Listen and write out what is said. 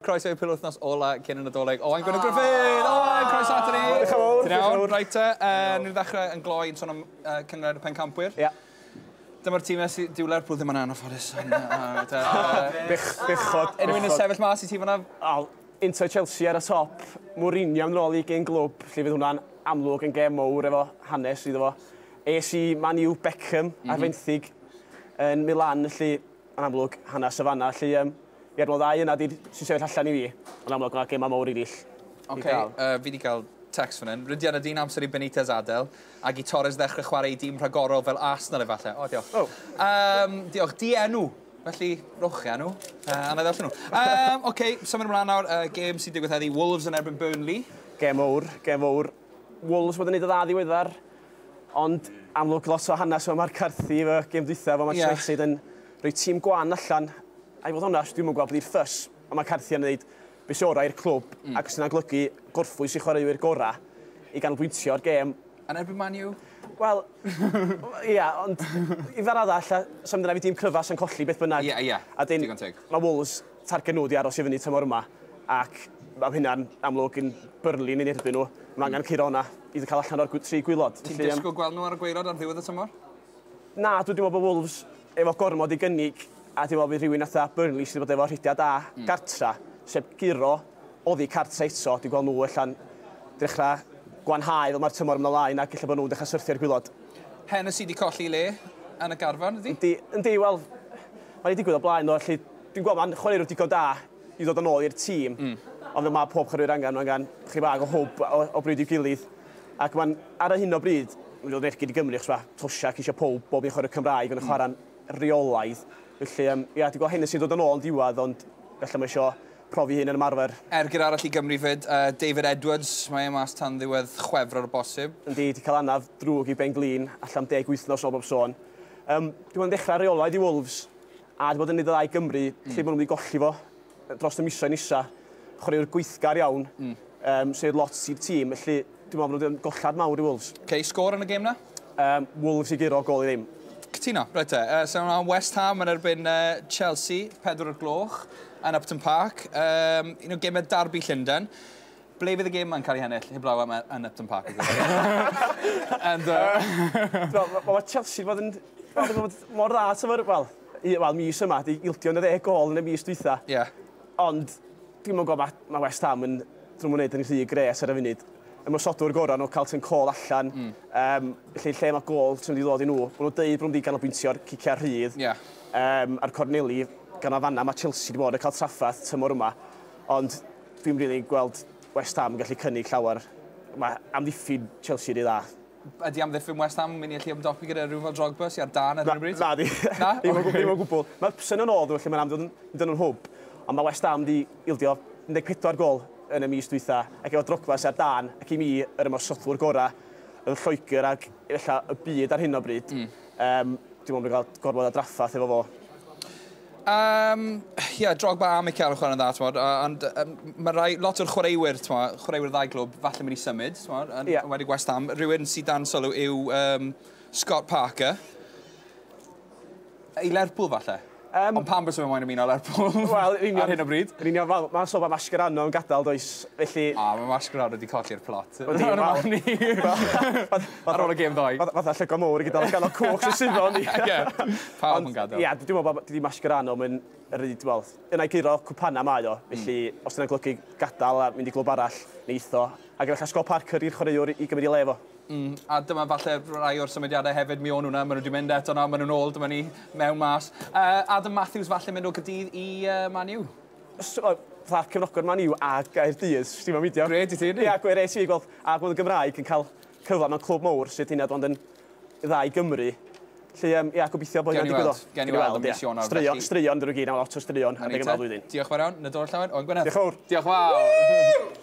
Croeso i'r Pelwythnos ola cyn y Nadolig. Owain Gwynedd Griffith! Owain, croeso ato ni! Ti'n iawn? Reit te, ni'n ddechrau yn gloi yn sôn am cyngred y pencampwyr. Ia. Dyma'r tîm sy'n dyw Lerpwl ddim yn anffodus. Bechod. Unrhyw un yn sefyll mas i ti fan'na? Inter Chelsea ar y top. Mourinho yn ôl i gen glwb, lle fydd hwnna'n amlwg yn gem mawr efo hanes iddo fo. Es i Man U Beckham ar fenthyg yn Milan, lle yn amlwg hanes y fanna. Lle ddau yna sy'n sefyll allan i fi. Yn amlwg yna gem mawr i ddill. Fi wedi cael text fan hyn. Rhydian y dyn amser i Benitez adael, ac i Torres ddechrau chwarae i dîm rhagorol fel Arsenal efallai. O, diolch. Diolch. Di enw. Felly, rwch enw. A na ddell nhw. Oce, symud ymlaen nawr. Gêm sy'n digwydd heddi. Wolves yn erbyn Burnley. Gem mawr. Wolves wedi wneud y dda ddiweddar. Ond amlwg lot o hanes o Mark Carthy efo gêm dwytha fo Manchester United yn rhoi tîm gwan allan. A i fod hwnna, dwi'n mwyn gweld bod i'r ffys. A mae Carthy yn gwneud beth sy'n orau i'r clwb ac sy'n aglygu gorffwys i chwaraewyr gorau i ganolbwyntio ar gêm. Yn erbyn Man U? Wel, ia, ond i fer arall, sy'n dyna fi dîm cryfas yn colli beth bynnag. Ia, digon teg. Mae Wolves targen nhw di aros i fyny tymor yma ac mae hynna'n amlwg yn Burnley yn erbyn nhw. Mae angen curo hwnna i cael allan o'r 3 gwylod. Ti'n disgwyl gweld nhw ar y gwaelod ar ddiwedd y tymor? Na, dwi'n meddwl bod Wolves efo gormod i gynnig a dwi'n meddwl bod rhywun atha Burnley sydd wedi bod efo rhidiau da gartra, sef giro oddi cartra eto, dwi'n gweld nhw allan dechrau gwanhau fel mae'r tymor ymlaen ac illa bod nhw'n dechrau syrthio'r gwylod. Hennessy wedi colli le yn y garfan, ydy? Yndi, wel, mae'n digwydd o blaen o, lle dwi'n gweld mae'n chwarae'r digon da i ddod yn ôl i'r tîm, ond mae pob chwaraewyr angen chi bag o hwb o bryd i'w gilydd. Ac mae'n ar y hyn o bryd, mae'n dod nechgyd i Gymru, chos Tosiac eisiau pob bob i'n chwarae Cymraeg yn chwarae'n reolaidd. Felly, dwi'n gweld hyn sy'n dod yn ôl yn diwedd, ond felly mae eisiau profi hyn yn ymarfer. Ergyr arall i Gymru fyd, David Edwards, mae e mas tan ddiwedd Chwefror o bosib. Yndi, wedi cael anaf drwg i Ben Glin, allan 10 wythnos o bob sôn. Dwi'n mynd dechrau reolaidd i Wolves, a wedi bod yn neud y ddau Gymru, lle maen nhw wedi golli fo dros y misoedd nisa. Chwaraewr gweithgar iawn, sydd lot i'r tîm, felly dwi'n meddwl bod nhw'n gollad mawr i Wolves. Sgôr yn y gêm na? Wolves i giro gol i ddim. Cytuno, reit te. So yna West Ham yn erbyn Chelsea, 4 o'r gloch, yn Upton Park. Un o gemau Derby Llundain. Ble fydd y gêm ma'n cael ei hennill, heblaw am yn Upton Park? Mae Chelsea bod yn mor dda tyfer, wel, mis yma, di ildio yn y 10 gol yn y mis dwytha. Ond, dwi'n meddwl bod mae West Ham yn drwm yn rhy gres ar y funud. Ymwysodwr gorau nhw cael tyn col allan, lle mae gol sy'n wedi dod i nhw. Mae nhw'n deud bod nhw'n wedi ganolbwyntio'r ciciau rhydd a'r corneli gan o fanna. Mae Chelsea wedi bod yn cael traffath tymor yma, ond dwi'n rili gweld West Ham yn gallu cynnig llawer. Mae amddiffyn Chelsea wedi dda. Ydy amddiffyn West Ham yn mynd i allu ymdopi gyda rhywun fel Drogba sy'n ar dan ar hyn o bryd? Na di. Ddim o gwbl. Mae'r psyn yn ôl, lle mae'n amdyn nhw'n hwb, ond mae West Ham wedi ildio 14 gol yn y mis dwytha, ac efo Drogba sy'n ar dan, ac i mi yr ymwysodwr gorau yn Lloegr ac efallai y byd ar hyn o bryd. Dwi'n meddwl bod gael gorfod a draffath efo fo. Drogba a Mikel yn chwarae'n dda, ond mae lot o'r chwaraewyr ddau glwb falle mynd i symud, wedi West Ham. Rhywun sydd dan sylw yw Scott Parker. I Lerpwl falle? Ond pam bys yma'n ymuno Lerpwl ar hyn o bryd? Mae'n sofa Mascherano yn gadael, does, felly... Mae Mascherano wedi colli'r plot. Ar ôl y gêm ddoi. Fatha llygol mawr i gadael gael o cwch sy'n sifo ni. Pawb yn gadael. Ie, dwi'n meddwl bod Mascherano yn yna i giro cwpana mae o, felly os yna'n golygu gadael a mynd i glwb arall, neitho. Ac efallai Scott Parker i'r chwaraewr i gymryd i lefo. A dyma falle rai o'r symudiadau hefyd mi o'n hwnna, maen nhw wedi mynd eto na, maen nhw'n ôl, dyma ni mewn mas. Adam Matthews falle mynd o Gydydd i Man U? Fatha cefnogwr Man U a Gaerdydd, ti'n meddwl midio. Gred i ti, ni? Ie, gweres i gweld a gweld y Gymraeg yn cael cyfle mewn clwb mawr sydd hynny ond yn dda i Gymru. Lle, gobeithio bod hynny'n digwydd o. Gen i weld yn mis Ionawr. Straeon, dyn nhw gyd, am lot o straeon. Diolch fawr iawn, Nadolig llawer. Owain Gwynedd. Diolch fawr. Diolch fawr.